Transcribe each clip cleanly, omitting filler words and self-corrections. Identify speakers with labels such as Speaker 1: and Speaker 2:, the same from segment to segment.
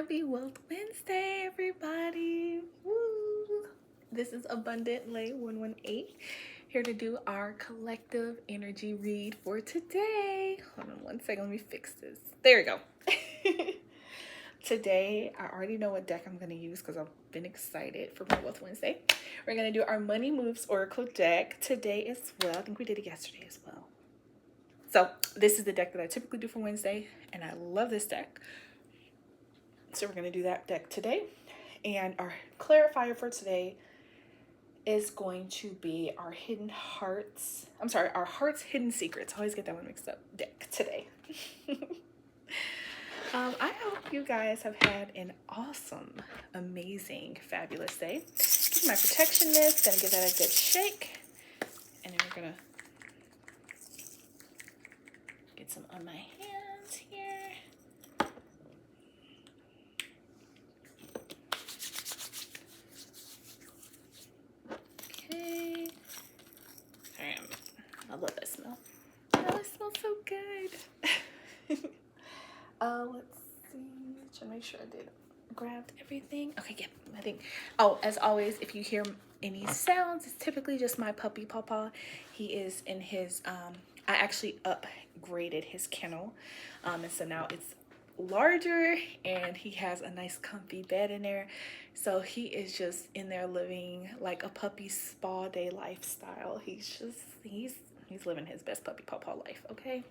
Speaker 1: Happy Wealth Wednesday, everybody. Woo! This is Abundant Lei 118, here to do our collective energy read for today. Hold on one second, let me fix this. There we go. Today, I already know what deck I'm going to use because I've been excited for my Wealth Wednesday. We're going to do our Money Moves Oracle deck today as well. I think we did it yesterday as well. So this is the deck that I typically do for Wednesday, and I love this deck. So we're going to do that deck today. And our clarifier for today is going to be our our Heart's Hidden Secrets. I always get that one mixed up. Deck today. I hope you guys have had an awesome, amazing, fabulous day. Get my protection mist, gonna give that a good shake. And then we're gonna get some on my hands here. Okay. I love that smell. Oh, it smells so good. Let's see. Trying to make sure I did grabbed everything. Okay, yeah, I think. Oh, as always, if you hear any sounds, it's typically just my puppy Pawpaw. He is in his I actually upgraded his kennel. And so now it's larger and he has a nice comfy bed in there. So he is just in there living like a puppy spa day lifestyle. He's living his best puppy Pawpaw life, okay?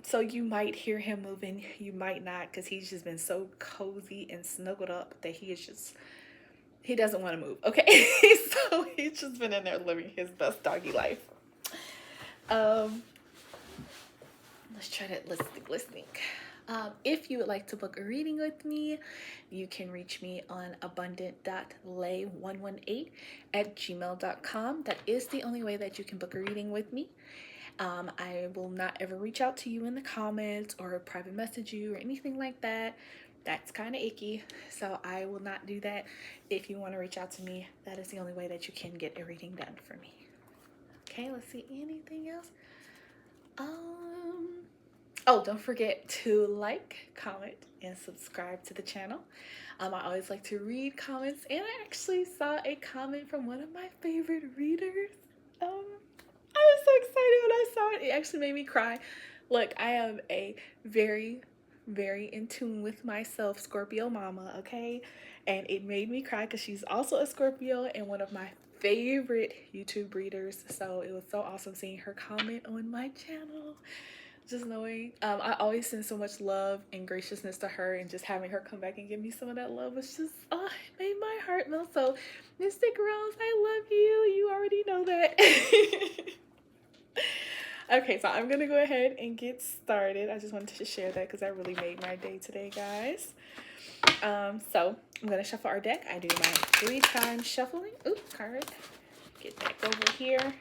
Speaker 1: So you might hear him moving, you might not, because he's just been so cozy and snuggled up that he doesn't want to move, okay? So he's just been in there living his best doggy life. Let's think. If you would like to book a reading with me, you can reach me on abundant.lay118@gmail.com. That is the only way that you can book a reading with me. I will not ever reach out to you in the comments or private message you or anything like that. That's kind of icky, so I will not do that. If you want to reach out to me, that is the only way that you can get a reading done for me. Okay, let's see, anything else? Oh, don't forget to like, comment, and subscribe to the channel. I always like to read comments, and I actually saw a comment from one of my favorite readers. I was so excited when I saw it. It actually made me cry. Look, I am a very, very in tune with myself Scorpio mama, okay? And it made me cry because she's also a Scorpio and one of my favorite YouTube readers. So it was so awesome seeing her comment on my channel. Just knowing, I always send so much love and graciousness to her, and just having her come back and give me some of that love was just, it made my heart melt. So, Mystic Rose, I love you. You already know that. Okay, so I'm going to go ahead and get started. I just wanted to share that because that really made my day today, guys. So, I'm going to shuffle our deck. I do my 3-time shuffling. Oops, card. Get back over here.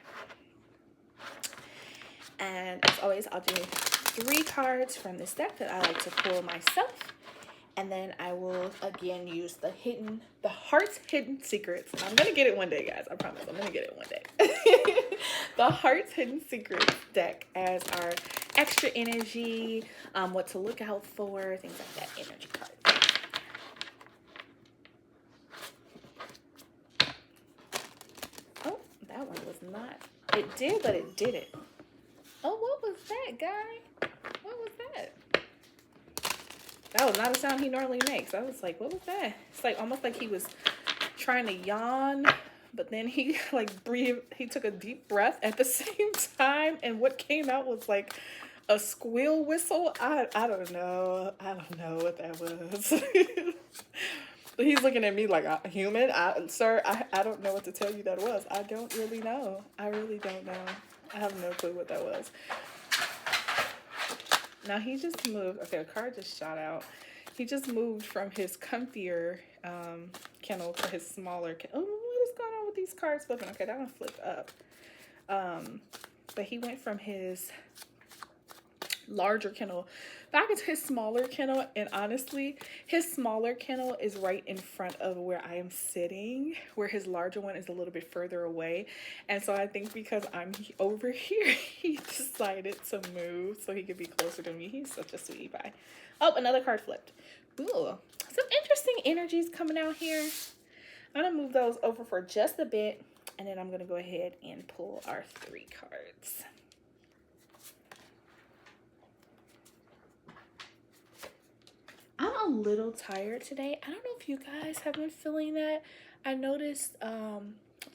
Speaker 1: And as always, I'll do 3 cards from this deck that I like to pull myself. And then I will again use the Heart's Hidden Secrets. I'm going to get it one day, guys. I promise. I'm going to get it one day. The Heart's Hidden Secrets deck as our extra energy, what to look out for, things like that, energy card. Oh, that one was not. It did, but it didn't. Oh, what was that, guy? What was that? That was not a sound he normally makes. I was like, what was that? It's like almost like he was trying to yawn, but then he like breathed. He took a deep breath at the same time, and what came out was like a squeal whistle. I don't know. I don't know what that was. He's looking at me like a human. Sir, I don't know what to tell you that was. I don't really know. I really don't know. I have no clue what that was. Now he just moved. Okay, a card just shot out. He just moved from his comfier kennel to his smaller kennel. Oh, what is going on with these cards flipping? Okay, that one flipped up. But he went from his larger kennel back into his smaller kennel, and honestly his smaller kennel is right in front of where I am sitting, where his larger one is a little bit further away. And so I think because I'm over here, he decided to move so he could be closer to me. He's such a sweetie pie. Oh, another card flipped. Ooh, some interesting energies coming out here. I'm going to move those over for just a bit, and then I'm going to go ahead and pull our 3 cards. I'm a little tired today. I don't know if you guys have been feeling that. I noticed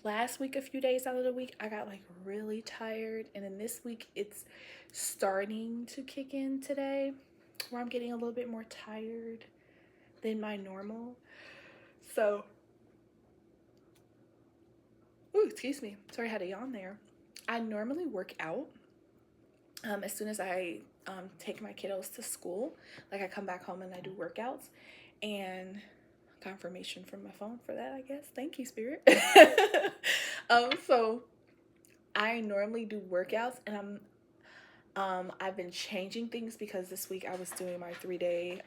Speaker 1: last week, a few days out of the week, I got like really tired. And then this week, it's starting to kick in today, where I'm getting a little bit more tired than my normal. So, ooh, excuse me. Sorry, I had a yawn there. I normally work out as soon as I take my kiddos to school. Like I come back home and I do workouts, and confirmation from my phone for that, I guess. Thank you, Spirit. So I normally do workouts, and I've been changing things because this week I was doing my 3-day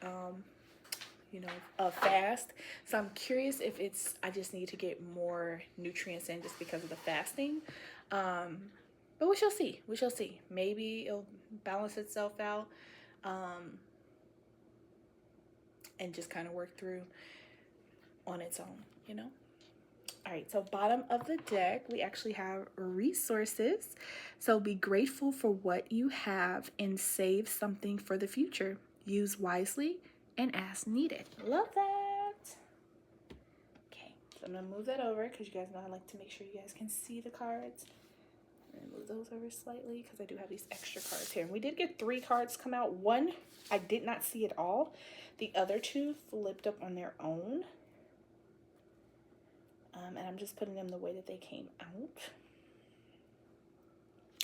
Speaker 1: fast. So I'm curious if I just need to get more nutrients in just because of the fasting. But we shall see. We shall see. Maybe it'll balance itself out, and just kind of work through on its own, All right, so bottom of the deck, we actually have resources. So be grateful for what you have and save something for the future. Use wisely and as needed. Love that. Okay, so I'm going to move that over because you guys know I like to make sure you guys can see the cards. I'm going to move those over slightly because I do have these extra cards here. And we did get 3 cards come out. One, I did not see at all. The other 2 flipped up on their own. And I'm just putting them the way that they came out.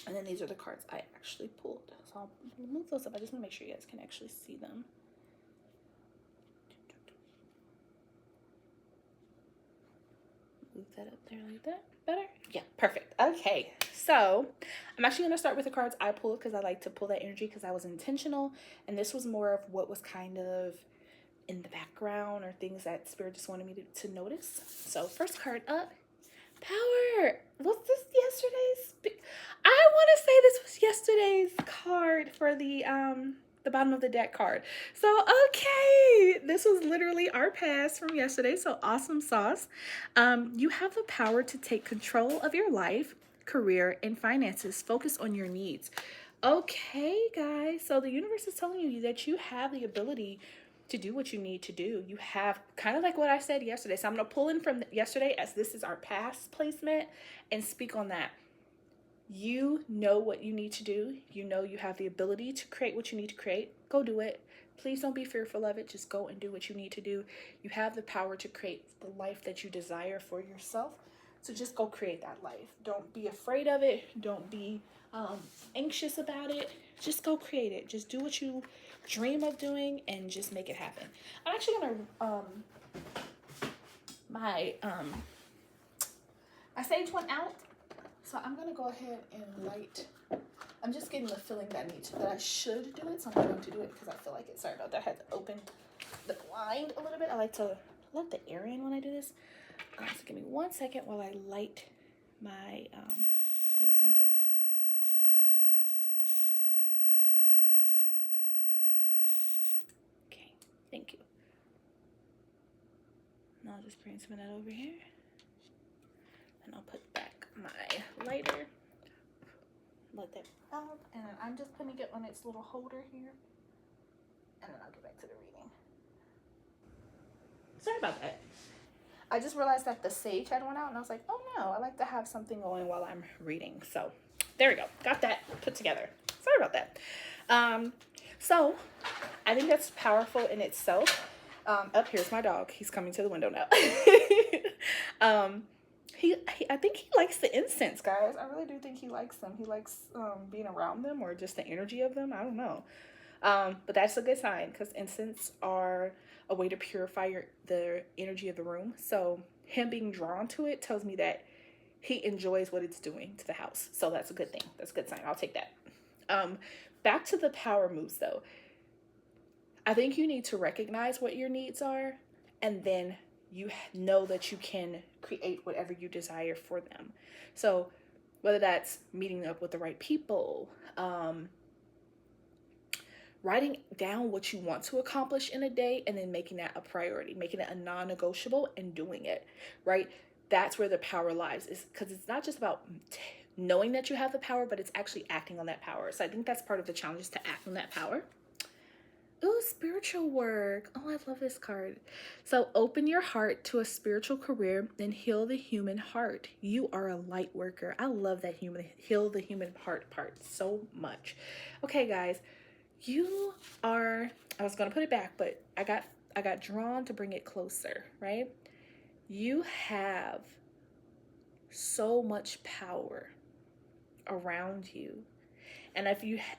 Speaker 1: And then these are the cards I actually pulled. So I'll move those up. I just want to make sure you guys can actually see them. Move that up there like that. Better? Yeah, perfect. Okay, so I'm actually going to start with the cards I pulled because I like to pull that energy because I was intentional. And this was more of what was kind of in the background or things that Spirit just wanted me to notice. So first card up, Power. Was this yesterday's? I want to say this was yesterday's card for the bottom of the deck card. So okay, this was literally our pass from yesterday. So awesome sauce. You have the power to take control of your life, career, and finances. Focus on your needs. Okay, guys. So the universe is telling you that you have the ability to do what you need to do. You have kind of like what I said yesterday. So I'm going to pull in from yesterday as this is our past placement and speak on that. You know what you need to do. You know you have the ability to create what you need to create. Go do it. Please don't be fearful of it. Just go and do what you need to do. You have the power to create the life that you desire for yourself. So just go create that life. Don't be afraid of it. Don't be anxious about it. Just go create it. Just do what you dream of doing and just make it happen. I'm actually gonna my sage went out, so I'm gonna go ahead and light. I'm just getting the feeling that I should do it, so I'm going to do it because I feel like it. Sorry about that. I had to open the blind a little bit. I like to let the air in when I do this. So give me 1 second while I light my Palo Santo. Okay, thank you. Now I'll just bring some of that over here. And I'll put back my lighter. Let that out. And then I'm just putting it on its little holder here. And then I'll get back to the reading. Sorry about that. I just realized that the sage had went out, and I was like, oh no, I like to have something going while I'm reading. So there we go. Got that put together. Sorry about that. So I think that's powerful in itself. Here's my dog. He's coming to the window now. I think he likes the incense, guys. I really do think he likes them. He likes being around them or just the energy of them. I don't know. But that's a good sign because incense are a way to purify the energy of the room. So him being drawn to it tells me that he enjoys what it's doing to the house. So that's a good thing. That's a good sign. I'll take that. Back to the power moves though. I think you need to recognize what your needs are, and then you know that you can create whatever you desire for them. So whether that's meeting up with the right people, writing down what you want to accomplish in a day and then making that a priority, making it a non-negotiable and doing it, right? That's where the power lies, is because it's not just about knowing that you have the power, but it's actually acting on that power. So I think that's part of the challenge, is to act on that power. Ooh, spiritual work. Oh, I love this card. So open your heart to a spiritual career and heal the human heart. You are a light worker. I love that heal the human heart part so much. Okay, guys, you are, I was going to put it back, but I got drawn to bring it closer, right? You have so much power around you. And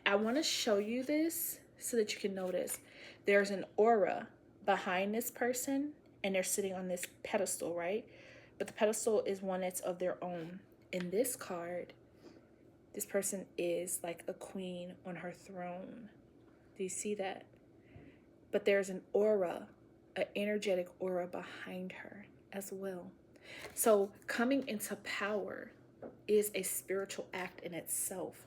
Speaker 1: I want to show you this so that you can notice. There's an aura behind this person, and they're sitting on this pedestal, right? But the pedestal is one that's of their own. In this card, this person is like a queen on her throne. Do you see that? But there's an aura, an energetic aura behind her as well. So coming into power is a spiritual act in itself.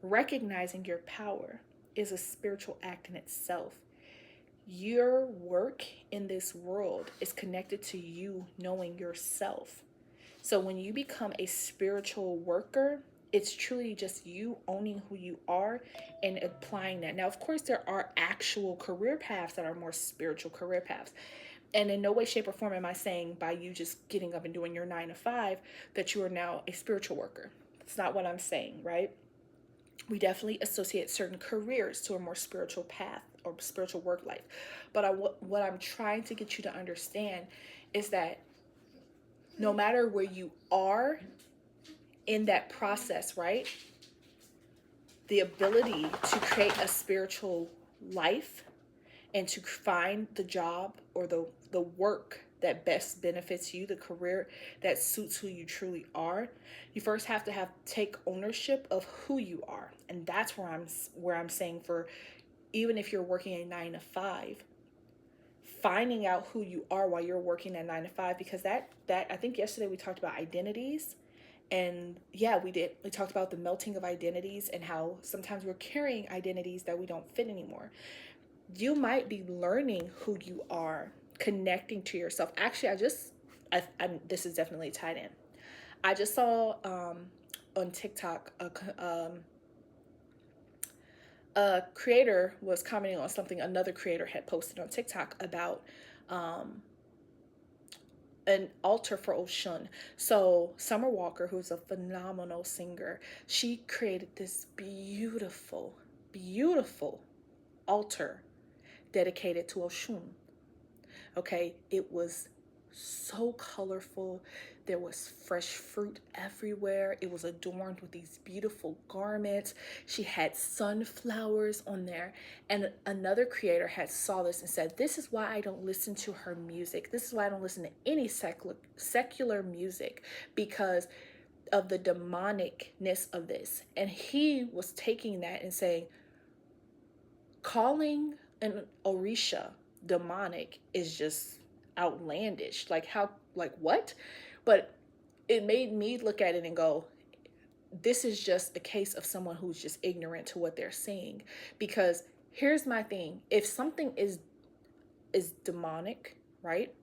Speaker 1: Recognizing your power is a spiritual act in itself. Your work in this world is connected to you knowing yourself. So when you become a spiritual worker, it's truly just you owning who you are and applying that. Now, of course, there are actual career paths that are more spiritual career paths. And in no way, shape, or form am I saying by you just getting up and doing your 9 to 5 that you are now a spiritual worker. That's not what I'm saying, right? We definitely associate certain careers to a more spiritual path or spiritual work life. But what I'm trying to get you to understand is that no matter where you are in that process, right? The ability to create a spiritual life and to find the job or the work that best benefits you, the career that suits who you truly are, you first have to take ownership of who you are. And that's where I'm saying, for even if you're working a 9 to 5, finding out who you are while you're working at 9 to 5, because that I think yesterday we talked about identities. And yeah, we did. We talked about the melting of identities and how sometimes we're carrying identities that we don't fit anymore. You might be learning who you are, connecting to yourself. Actually, this is definitely tied in. I just saw on TikTok a creator was commenting on something another creator had posted on TikTok about an altar for Oshun. So Summer Walker, who's a phenomenal singer, she created this beautiful, beautiful altar dedicated to Oshun. Okay, it was so colorful. There was fresh fruit everywhere. It was adorned with these beautiful garments. She had sunflowers on there. And another creator had saw this and said, this is why I don't listen to her music. This is why I don't listen to any secular music, because of the demonicness of this. And he was taking that and saying, calling an Orisha demonic is just outlandish. Like what? But it made me look at it and go, this is just a case of someone who's just ignorant to what they're seeing. Because here's my thing. If something is demonic, right?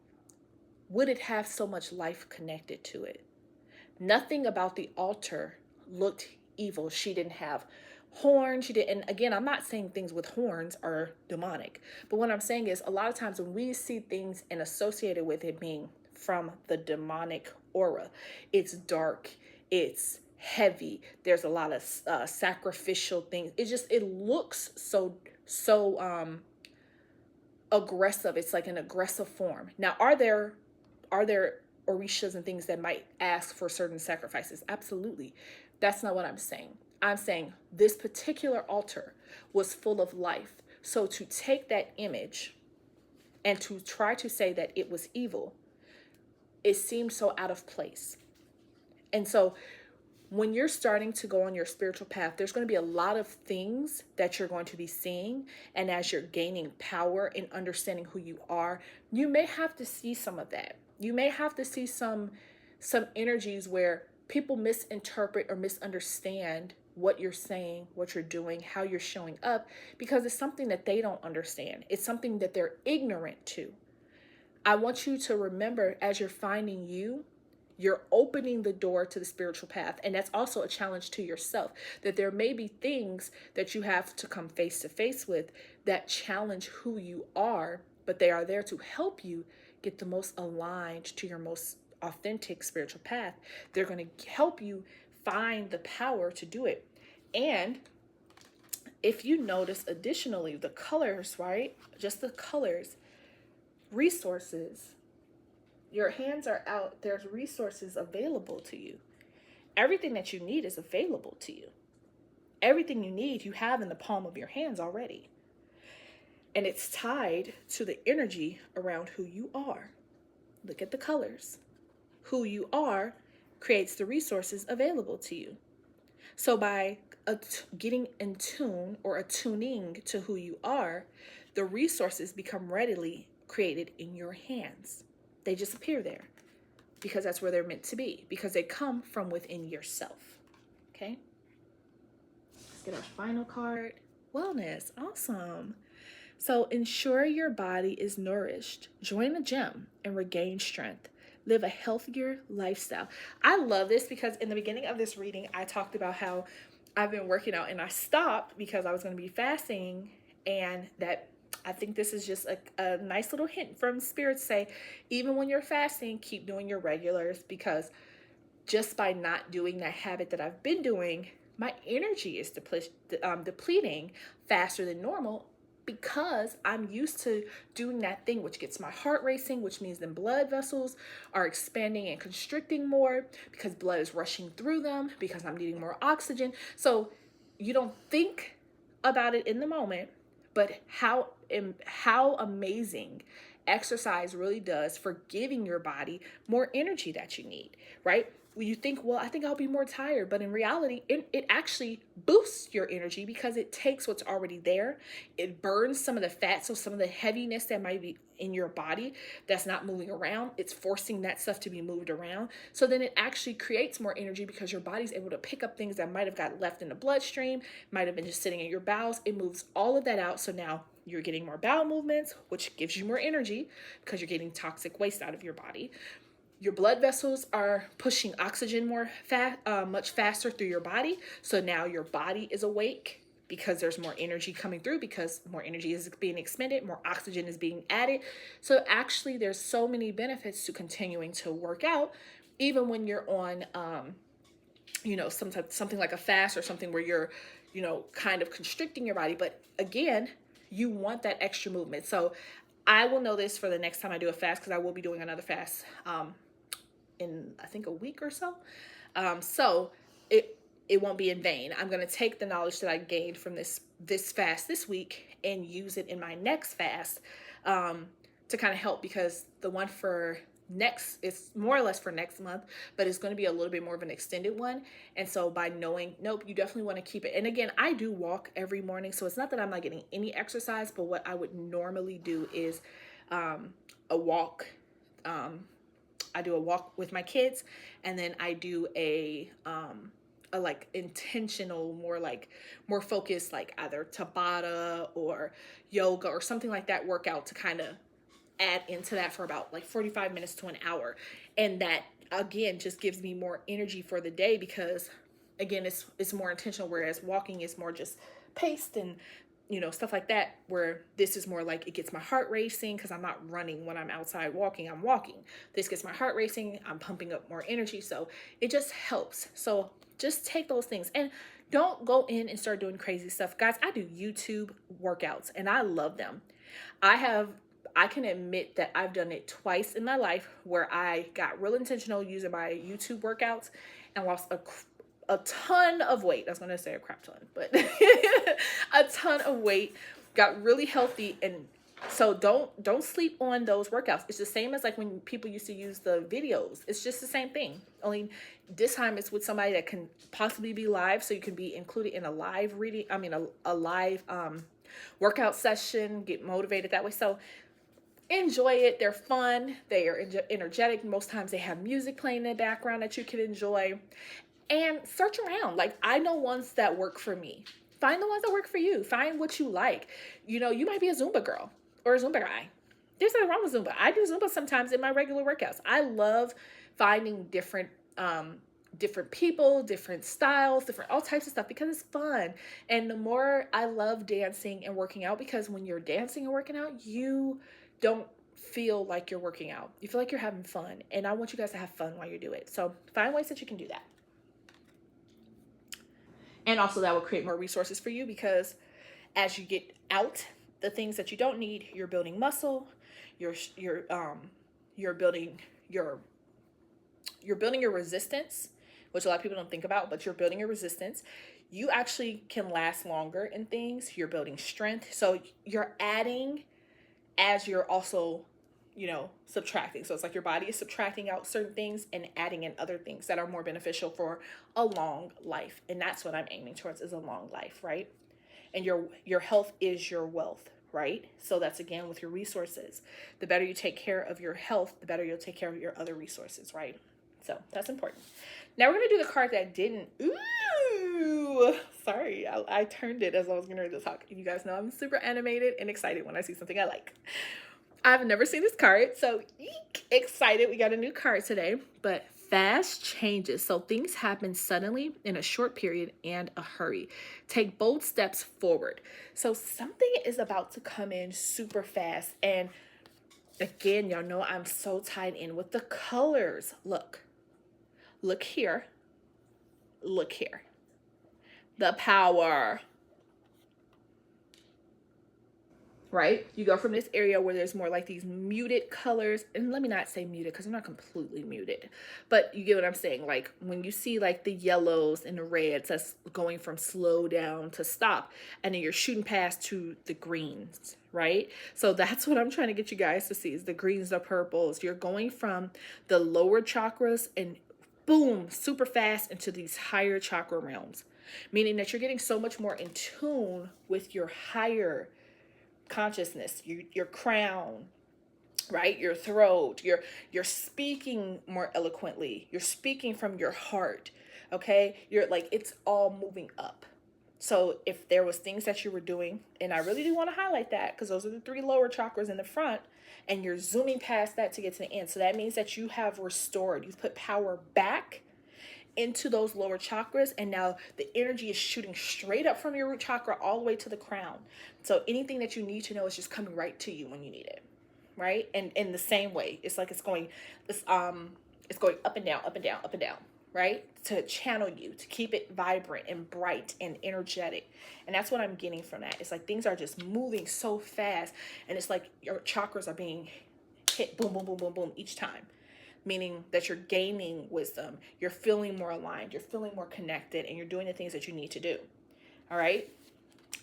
Speaker 1: Would it have so much life connected to it? Nothing about the altar looked evil. She didn't have horns. She didn't. And again, I'm not saying things with horns are demonic. But what I'm saying is, a lot of times when we see things and associated with it being from the demonic aura, it's dark, it's heavy, there's a lot of sacrificial things. It looks so aggressive. It's like an aggressive form. Now, are there orishas and things that might ask for certain sacrifices? Absolutely. That's not what I'm saying. I'm saying this particular altar was full of life. So to take that image and to try to say that it was evil, it seemed so out of place. And so when you're starting to go on your spiritual path, there's going to be a lot of things that you're going to be seeing. And as you're gaining power and understanding who you are, you may have to see some of that. You may have to see some energies where people misinterpret or misunderstand what you're saying, what you're doing, how you're showing up, because it's something that they don't understand. It's something that they're ignorant to. I want you to remember, as you're finding you, you're opening the door to the spiritual path. And that's also a challenge to yourself, that there may be things that you have to come face to face with that challenge who you are, but they are there to help you get the most aligned to your most authentic spiritual path. They're going to help you find the power to do it. And if you notice, additionally, the colors, right? Just the colors, resources. Your hands are out. There's resources available to you. Everything that you need is available to you. Everything you need, you have in the palm of your hands already. And it's tied to the energy around who you are. Look at the colors. Who you are creates the resources available to you. So by getting in tune or attuning to who you are, the resources become readily created in your hands. They just appear there because that's where they're meant to be, because they come from within yourself. Okay? Let's get our final card. Wellness. Awesome. So ensure your body is nourished. Join a gym and regain strength. Live a healthier lifestyle. I love this because in the beginning of this reading, I talked about how I've been working out and I stopped because I was going to be fasting, and that I think this is just a nice little hint from Spirit to say, even when you're fasting, keep doing your regulars, because just by not doing that habit that I've been doing, my energy is depleting faster than normal, because I'm used to doing that thing which gets my heart racing, which means then blood vessels are expanding and constricting more because blood is rushing through them, because I'm needing more oxygen. So you don't think about it in the moment, but how amazing exercise really does for giving your body more energy that you need, right? When you think, well, I think I'll be more tired, but in reality, it actually boosts your energy because it takes what's already there. It burns some of the fat, so some of the heaviness that might be in your body that's not moving around, it's forcing that stuff to be moved around. So then it actually creates more energy because your body's able to pick up things that might have got left in the bloodstream, might have been just sitting in your bowels. It moves all of that out. So now you're getting more bowel movements, which gives you more energy because you're getting toxic waste out of your body. Your blood vessels are pushing oxygen much faster through your body. So now your body is awake because there's more energy coming through, because more energy is being expended, more oxygen is being added. So actually there's so many benefits to continuing to work out, even when you're on, something like a fast or something where you're, kind of constricting your body. But again, you want that extra movement. So I will know this for the next time I do a fast, because I will be doing another fast in I think a week or so. So it won't be in vain. I'm going to take the knowledge that I gained from this fast this week and use it in my next fast to kind of help, because the one for next is more or less for next month, but it's going to be a little bit more of an extended one. And so by knowing, nope, you definitely want to keep it. And again, I do walk every morning, so it's not that I'm not getting any exercise, but what I would normally do is a walk. I do a walk with my kids, and then I do a like intentional, more focused, like either Tabata or yoga or something like that workout to kind of add into that for about like 45 minutes to an hour. And that again just gives me more energy for the day, because again, it's more intentional, whereas walking is more just paced and stuff like that, where this is more like it gets my heart racing, because I'm not running when I'm outside walking, I'm walking. This gets my heart racing, I'm pumping up more energy, so it just helps. So just take those things and don't go in and start doing crazy stuff. Guys, I do YouTube workouts and I love them. I can admit that I've done it twice in my life where I got real intentional using my YouTube workouts and lost a ton of weight. I was going to say a crap ton, but a ton of weight, got really healthy. And so don't sleep on those workouts. It's the same as like when people used to use the videos. It's just the same thing. Only this time it's with somebody that can possibly be live. So you can be included in a live reading. I mean, a live workout session, get motivated that way. So enjoy it. They're fun. They are energetic. Most times they have music playing in the background that you can enjoy. and search around. Like, I know ones that work for me. Find the ones that work for you. Find what you like. You know, you might be a Zumba girl or a Zumba guy. There's nothing wrong with Zumba. I do Zumba sometimes in my regular workouts. I love finding different people, different styles, different all types of stuff because it's fun. And the more I love dancing and working out, because when you're dancing and working out, you don't feel like you're working out. You feel like you're having fun. And I want you guys to have fun while you do it. So find ways that you can do that. And also that will create more resources for you, because as you get out the things that you don't need, you're building muscle, you're building your resistance, which a lot of people don't think about, but you're building your resistance. You actually can last longer in things. You're building strength. So you're adding as you're also, subtracting. So it's like your body is subtracting out certain things and adding in other things that are more beneficial for a long life. And that's what I'm aiming towards, is a long life, right? And your health is your wealth, right? So that's, again, with your resources. The better you take care of your health, the better you'll take care of your other resources, right? So that's important. Now we're going to do the card that didn't. Ooh, sorry. I turned it as I was getting ready to talk. You guys know I'm super animated and excited when I see something I like. I've never seen this card, so excited. We got a new card today, but fast changes. So things happen suddenly in a short period and a hurry. Take bold steps forward. So something is about to come in super fast. And again, y'all know I'm so tied in with the colors. Look here. Look here. The power. Right? You go from this area where there's more like these muted colors, and let me not say muted because they're not completely muted, but you get what I'm saying. Like when you see like the yellows and the reds, that's going from slow down to stop, and then you're shooting past to the greens, right? So that's what I'm trying to get you guys to see, is the greens, the purples. You're going from the lower chakras and boom, super fast into these higher chakra realms, meaning that you're getting so much more in tune with your higher consciousness, your crown, right? Your throat. You're speaking more eloquently. You're speaking from your heart. Okay? You're like, it's all moving up. So if there was things that you were doing, and I really do want to highlight that because those are the 3 lower chakras in the front, and you're zooming past that to get to the end. So that means that you have restored, you've put power back into those lower chakras, and now the energy is shooting straight up from your root chakra all the way to the crown. So anything that you need to know is just coming right to you when you need it, right? And in the same way, it's like it's going up and down, up and down, up and down, right? To channel you, to keep it vibrant and bright and energetic. And that's what I'm getting from that. It's like things are just moving so fast, and it's like your chakras are being hit boom, boom, boom, boom, boom each time. Meaning that you're gaining wisdom, you're feeling more aligned, you're feeling more connected, and you're doing the things that you need to do. All right?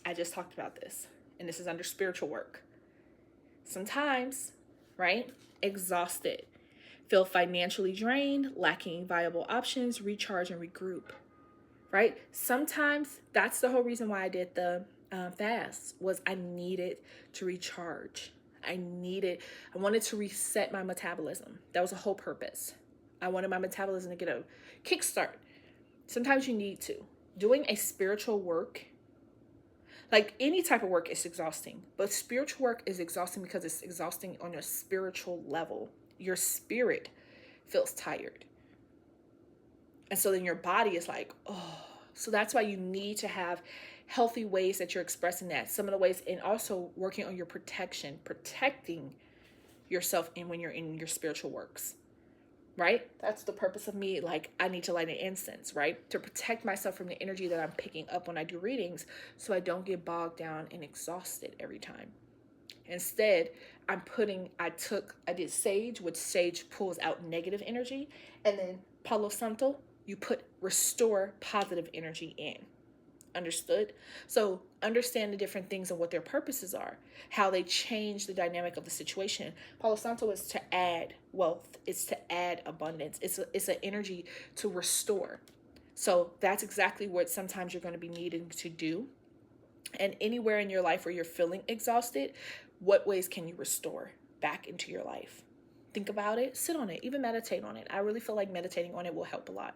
Speaker 1: I just talked about this, and this is under spiritual work. Sometimes, right? Exhausted, feel financially drained, lacking viable options, recharge and regroup, right? Sometimes that's the whole reason why I did the fast, was I needed to recharge. I wanted to reset my metabolism. That was the whole purpose. I wanted my metabolism to get a kickstart. Sometimes you need to. Doing a spiritual work, like any type of work, is exhausting. But spiritual work is exhausting because it's exhausting on a spiritual level. Your spirit feels tired. And so then your body is like, oh. So that's why you need to have healthy ways that you're expressing that. Some of the ways, and also working on your protecting yourself when you're in your spiritual works, right? That's the purpose of me. Like, I need to light an incense, right? To protect myself from the energy that I'm picking up when I do readings, so I don't get bogged down and exhausted every time. Instead, I did sage, which sage pulls out negative energy, and then Palo Santo, you restore positive energy in. Understood? So understand the different things and what their purposes are, how they change the dynamic of the situation. Palo Santo is to add wealth. It's to add abundance. It's an energy to restore. So that's exactly what sometimes you're going to be needing to do. And anywhere in your life where you're feeling exhausted, what ways can you restore back into your life? think about it, sit on it, even meditate on it. I really feel like meditating on it will help a lot.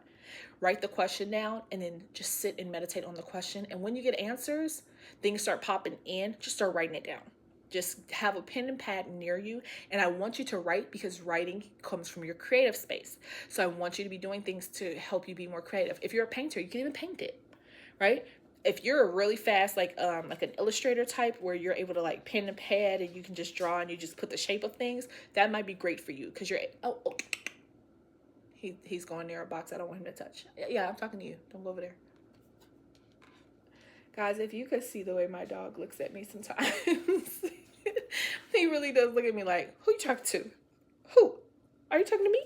Speaker 1: Write the question down and then just sit and meditate on the question. And when you get answers, things start popping in, just start writing it down. Just have a pen and pad near you. And I want you to write because writing comes from your creative space. So I want you to be doing things to help you be more creative. If you're a painter, you can even paint it, right? If you're a really fast, like an illustrator type where you're able to like pen and pad and you can just draw and you just put the shape of things, that might be great for you because you're, oh. He's going near a box I don't want him to touch. Yeah, I'm talking to you. Don't go over there. Guys, if you could see the way my dog looks at me sometimes, he really does look at me like, who you talking to? Who? Are you talking to me?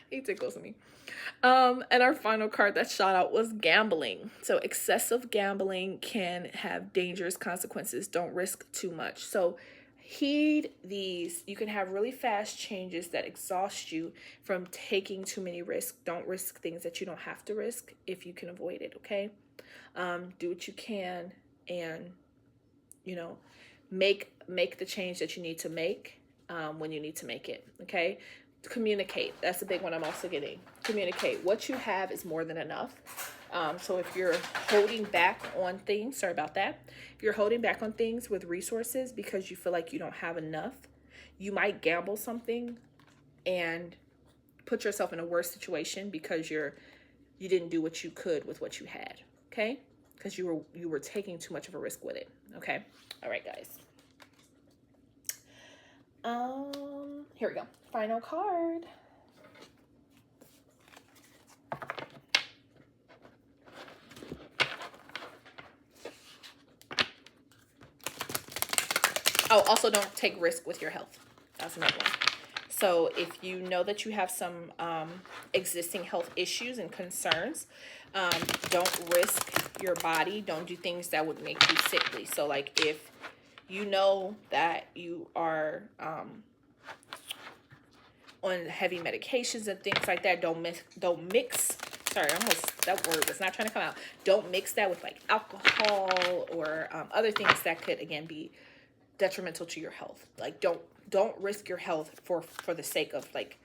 Speaker 1: He tickles me. And our final card that shot out was gambling. So excessive gambling can have dangerous consequences. Don't risk too much. So heed these. You can have really fast changes that exhaust you from taking too many risks. Don't risk things that you don't have to risk if you can avoid it, okay? Do what you can and, you know, make the change that you need to make when you need to make it, okay? Communicate. That's a big one I'm also getting. Communicate. What you have is more than enough. So if you're holding back on things, sorry about that. If you're holding back on things with resources because you feel like you don't have enough, you might gamble something and put yourself in a worse situation because you didn't do what you could with what you had. Okay? Because you were taking too much of a risk with it. Okay? All right, guys. Here we go. Final card. Oh, also don't take risk with your health. That's another one. So if you know that you have some existing health issues and concerns, don't risk your body. Don't do things that would make you sickly. So like if you know that you are on heavy medications and things like that, don't mix. Sorry, that word was not trying to come out. Don't mix that with like alcohol or other things that could again be detrimental to your health. Like don't risk your health for the sake of like,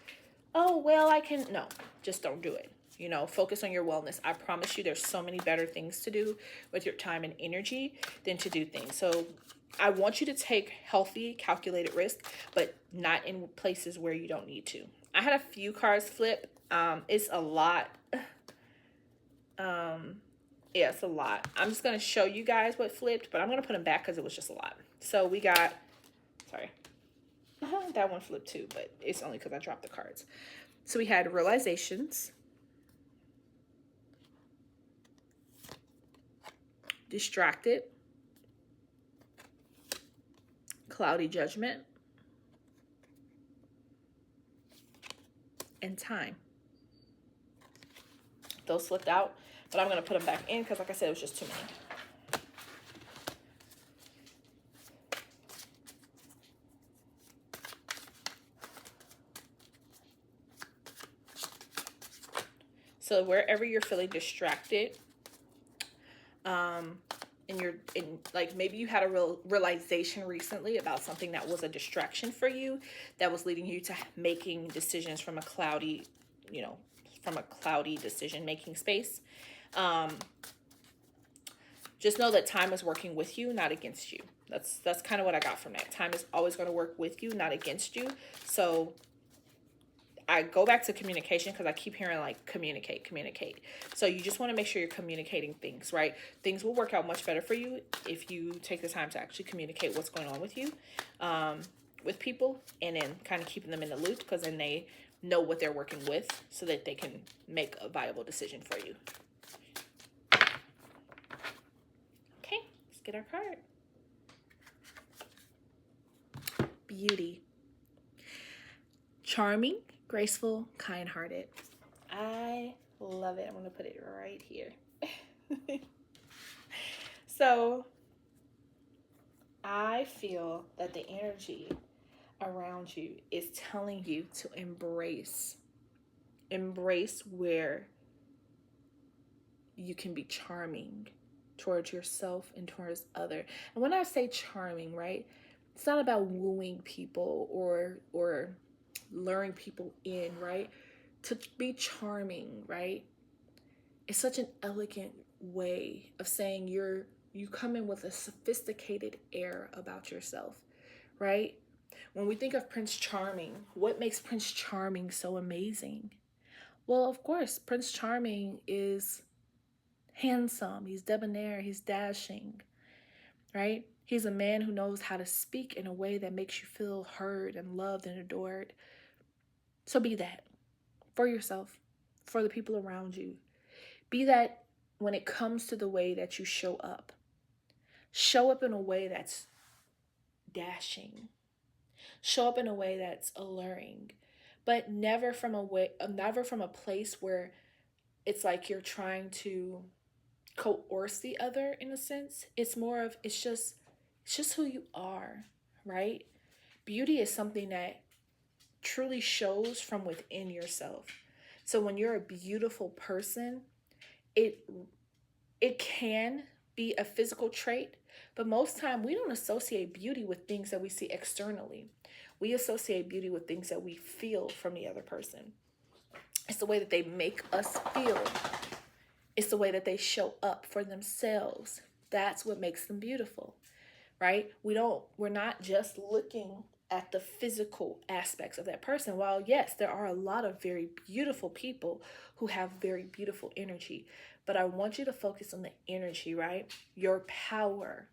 Speaker 1: oh well, no, just don't do it. You know, focus on your wellness. I promise you there's so many better things to do with your time and energy than to do things. So I want you to take healthy, calculated risk, but not in places where you don't need to. I had a few cards flip. It's a lot. Yeah, it's a lot. I'm just going to show you guys what flipped, but I'm going to put them back because it was just a lot. So we got, sorry, that one flipped too, but it's only because I dropped the cards. So we had realizations, distracted, cloudy judgment, and time. Those slipped out, but I'm going to put them back in because like I said, it was just too many. So wherever you're feeling distracted, and like maybe you had a realization recently about something that was a distraction for you, that was leading you to making decisions from a cloudy, decision-making space. Just know that time is working with you, not against you. That's kind of what I got from that. Time is always going to work with you, not against you. So I go back to communication because I keep hearing like communicate. So you just want to make sure you're communicating things, right? Things will work out much better for you if you take the time to actually communicate what's going on with you, with people, and then kind of keeping them in the loop because then they know what they're working with so that they can make a viable decision for you. Okay, let's get our card. Beauty. Charming, graceful, kind-hearted. I love it. I'm going to put it right here. So I feel that the energy around you is telling you to embrace where you can be charming towards yourself and towards other. And when I say charming, right, It's not about wooing people or luring people in, right? To be charming, right? It's such an elegant way of saying you come in with a sophisticated air about yourself, right? When we think of Prince Charming, what makes Prince Charming so amazing? Well, of course, Prince Charming is handsome, he's debonair, he's dashing, right? He's a man who knows how to speak in a way that makes you feel heard and loved and adored. So be that for yourself, for the people around you. Be that when it comes to the way that you show up. Show up in a way that's dashing. Show up in a way that's alluring, but never from a place where it's like you're trying to coerce the other in a sense. It's more of it's just who you are, right? Beauty is something that truly shows from within yourself. So when you're a beautiful person, it it can be a physical trait, but most time we don't associate beauty with things that we see externally. We associate beauty with things that we feel from the other person. It's the way that they make us feel. It's the way that they show up for themselves. That's what makes them beautiful, right? We're not just looking at the physical aspects of that person. While yes, there are a lot of very beautiful people who have very beautiful energy, but I want you to focus on the energy, right? Your power,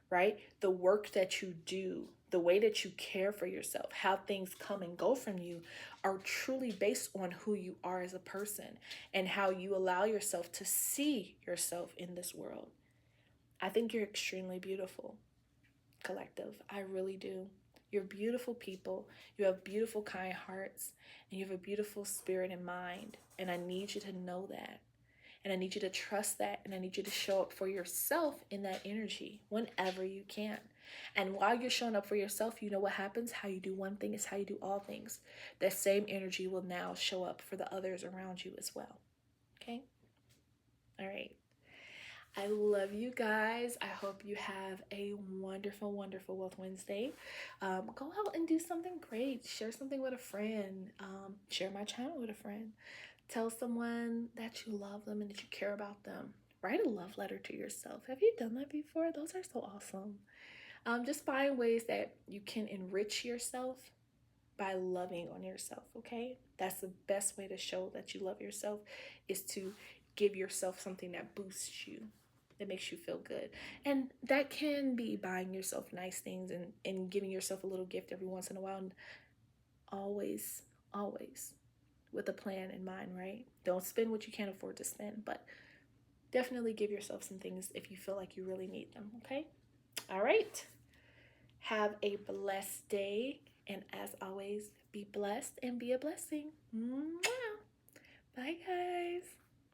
Speaker 1: right? The work that you do, the way that you care for yourself, how things come and go from you are truly based on who you are as a person and how you allow yourself to see yourself in this world. I think you're extremely beautiful, collective. I really do. You're beautiful people. You have beautiful, kind hearts, and you have a beautiful spirit and mind. And I need you to know that. And I need you to trust that. And I need you to show up for yourself in that energy whenever you can. And while you're showing up for yourself, you know what happens? How you do one thing is how you do all things. That same energy will now show up for the others around you as well. Okay? All right. I love you guys. I hope you have a wonderful, wonderful Wealth Wednesday. Go out and do something great. Share something with a friend. Share my channel with a friend. Tell someone that you love them and that you care about them. Write a love letter to yourself. Have you done that before? Those are so awesome. Just find ways that you can enrich yourself by loving on yourself, okay? That's the best way to show that you love yourself is to give yourself something that boosts you, that makes you feel good. And that can be buying yourself nice things and giving yourself a little gift every once in a while. And always, always with a plan in mind, right? Don't spend what you can't afford to spend, but definitely give yourself some things if you feel like you really need them, okay? All right. Have a blessed day. And as always, be blessed and be a blessing. Mwah.